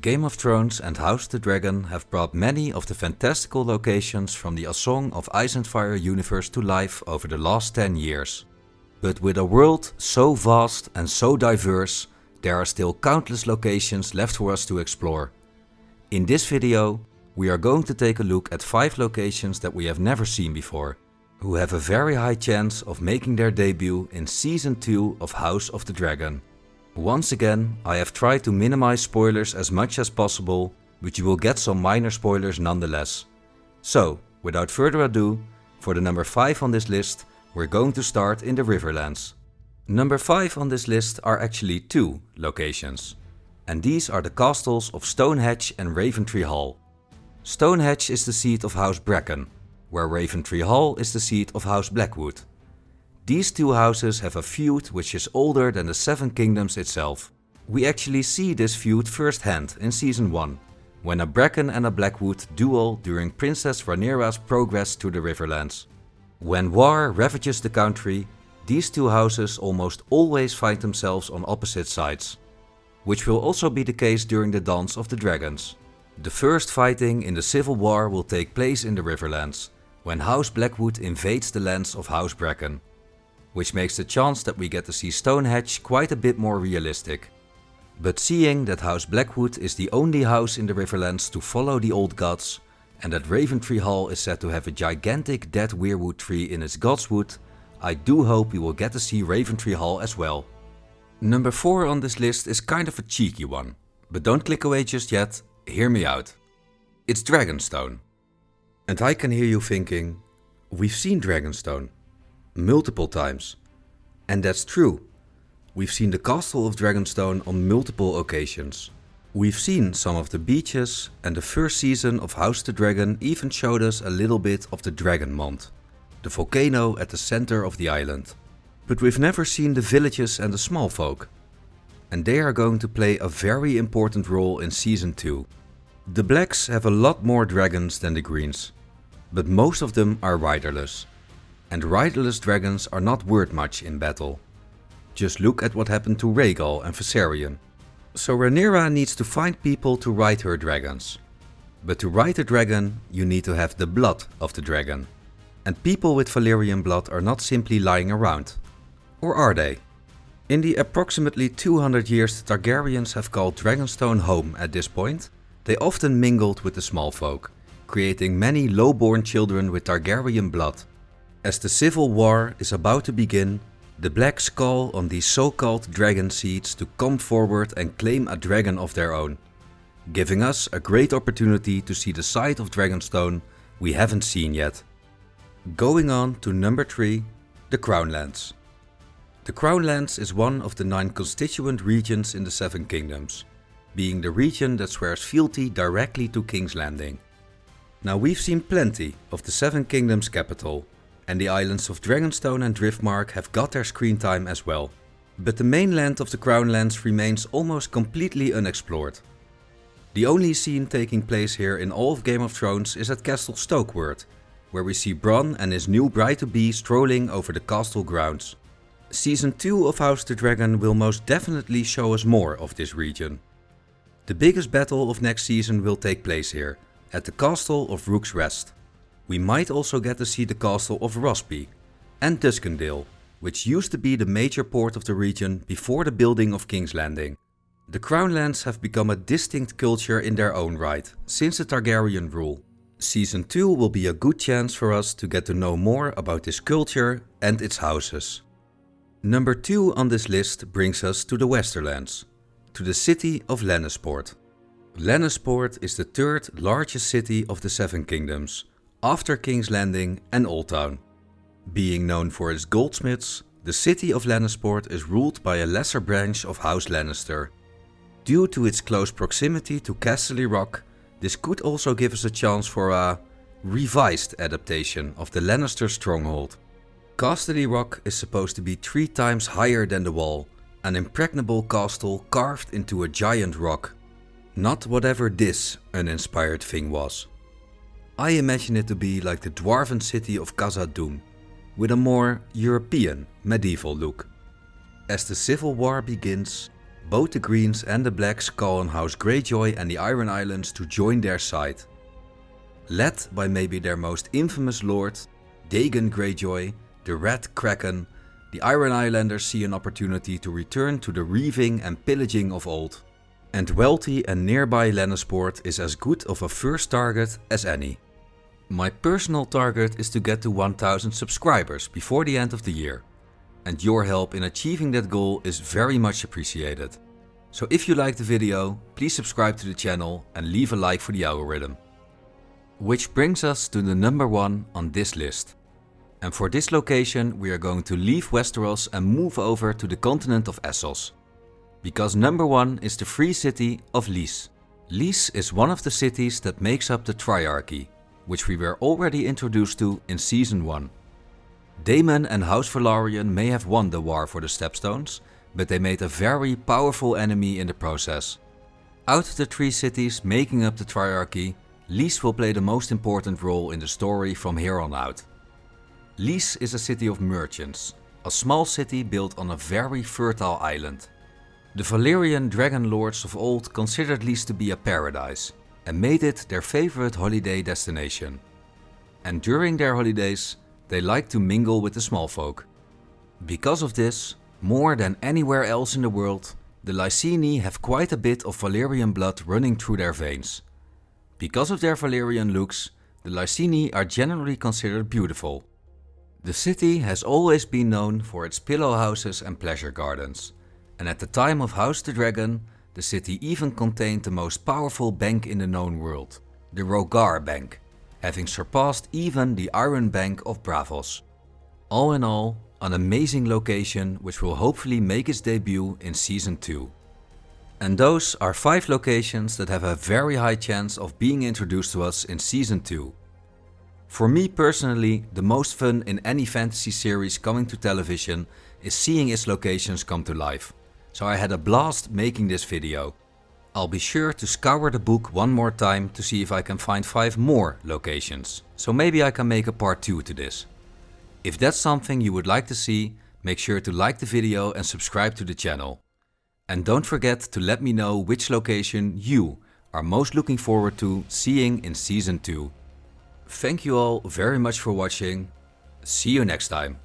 Game of Thrones and House of the Dragon have brought many of the fantastical locations from the A Song of Ice and Fire universe to life over the last 10 years. But with a world so vast and so diverse, there are still countless locations left for us to explore. In this video, we are going to take a look at 5 locations that we have never seen before, who have a very high chance of making their debut in Season 2 of House of the Dragon. Once again, I have tried to minimize spoilers as much as possible, but you will get some minor spoilers nonetheless. So, without further ado, for the number 5 on this list, we're going to start in the Riverlands. Number 5 on this list are actually 2 locations, and these are the castles of Stonehedge and Raventree Hall. Stonehedge is the seat of House Bracken, where Raventree Hall is the seat of House Blackwood. These two houses have a feud which is older than the Seven Kingdoms itself. We actually see this feud firsthand in Season 1, when a Bracken and a Blackwood duel during Princess Rhaenyra's progress to the Riverlands. When war ravages the country, these two houses almost always find themselves on opposite sides, which will also be the case during the Dance of the Dragons. The first fighting in the Civil War will take place in the Riverlands, when House Blackwood invades the lands of House Bracken, which makes the chance that we get to see Stonehedge quite a bit more realistic. But seeing that House Blackwood is the only house in the Riverlands to follow the old gods, and that Raventree Hall is said to have a gigantic dead weirwood tree in its godswood, I do hope we will get to see Raventree Hall as well. Number 4 on this list is kind of a cheeky one, but don't click away just yet, hear me out. It's Dragonstone. And I can hear you thinking, we've seen Dragonstone multiple times. And that's true. We've seen the castle of Dragonstone on multiple occasions. We've seen some of the beaches, and the first season of House of the Dragon even showed us a little bit of the Dragon Mont, the volcano at the center of the island. But we've never seen the villages and the small folk. And they are going to play a very important role in Season 2. The Blacks have a lot more dragons than the Greens, but most of them are riderless. And riderless dragons are not worth much in battle. Just look at what happened to Rhaegal and Viserion. So Rhaenyra needs to find people to ride her dragons. But to ride a dragon, you need to have the blood of the dragon. And people with Valyrian blood are not simply lying around. Or are they? In the approximately 200 years the Targaryens have called Dragonstone home at this point, they often mingled with the small folk, creating many low-born children with Targaryen blood. As the Civil War is about to begin, the Blacks call on these so-called dragon seeds to come forward and claim a dragon of their own, giving us a great opportunity to see the side of Dragonstone we haven't seen yet. Going on to number 3, the Crownlands. The Crownlands is one of the 9 constituent regions in the Seven Kingdoms, being the region that swears fealty directly to King's Landing. Now we've seen plenty of the Seven Kingdoms capital, and the islands of Dragonstone and Driftmark have got their screen time as well. But the mainland of the Crownlands remains almost completely unexplored. The only scene taking place here in all of Game of Thrones is at Castle Stokeworth, where we see Bronn and his new bride-to-be strolling over the castle grounds. Season 2 of House of the Dragon will most definitely show us more of this region. The biggest battle of next season will take place here, at the castle of Rook's Rest. We might also get to see the castle of Rosby and Duskendale, which used to be the major port of the region before the building of King's Landing. The Crownlands have become a distinct culture in their own right since the Targaryen rule. Season 2 will be a good chance for us to get to know more about this culture and its houses. Number 2 on this list brings us to the Westerlands, to the city of Lannisport. Lannisport is the 3rd largest city of the Seven Kingdoms, after King's Landing and Old Town. Being known for its goldsmiths, the city of Lannisport is ruled by a lesser branch of House Lannister. Due to its close proximity to Casterly Rock, this could also give us a chance for a revised adaptation of the Lannister stronghold. Casterly Rock is supposed to be 3 times higher than the wall, an impregnable castle carved into a giant rock. Not whatever this uninspired thing was. I imagine it to be like the dwarven city of Khazad-dûm, with a more European medieval look. As the Civil War begins, Both the Greens and the Blacks call on House Greyjoy and the Iron Islands to join their side. Led by maybe their most infamous lord, Dagon Greyjoy, the Red Kraken, the Iron Islanders see an opportunity to return to the reaving and pillaging of old. And wealthy and nearby Lannisport is as good of a first target as any. My personal target is to get to 1000 subscribers before the end of the year. And your help in achieving that goal is very much appreciated. So if you liked the video, please subscribe to the channel and leave a like for the algorithm. Which brings us to the number 1 on this list. And for this location we are going to leave Westeros and move over to the continent of Essos. Because number 1 is the free city of Lys. Lys is one of the cities that makes up the Triarchy, which we were already introduced to in Season 1. Daemon and House Velaryon may have won the war for the Stepstones, but they made a very powerful enemy in the process. Out of the 3 cities making up the Triarchy, Lys will play the most important role in the story from here on out. Lys is a city of merchants, a small city built on a very fertile island. The Valyrian dragon lords of old considered Lys to be a paradise and made it their favorite holiday destination. And during their holidays, they like to mingle with the small folk. Because of this, more than anywhere else in the world, the Lyseni have quite a bit of Valyrian blood running through their veins. Because of their Valyrian looks, the Lyseni are generally considered beautiful. The city has always been known for its pillow houses and pleasure gardens, and at the time of House the Dragon, the city even contained the most powerful bank in the known world, the Rogar Bank, having surpassed even the Iron Bank of Braavos. All in all, an amazing location which will hopefully make its debut in Season 2. And those are 5 locations that have a very high chance of being introduced to us in Season 2. For me personally, the most fun in any fantasy series coming to television is seeing its locations come to life. So I had a blast making this video. I'll be sure to scour the book one more time to see if I can find 5 more locations. So maybe I can make a part 2 to this. If that's something you would like to see, make sure to like the video and subscribe to the channel. And don't forget to let me know which location you are most looking forward to seeing in Season 2. Thank you all very much for watching. See you next time.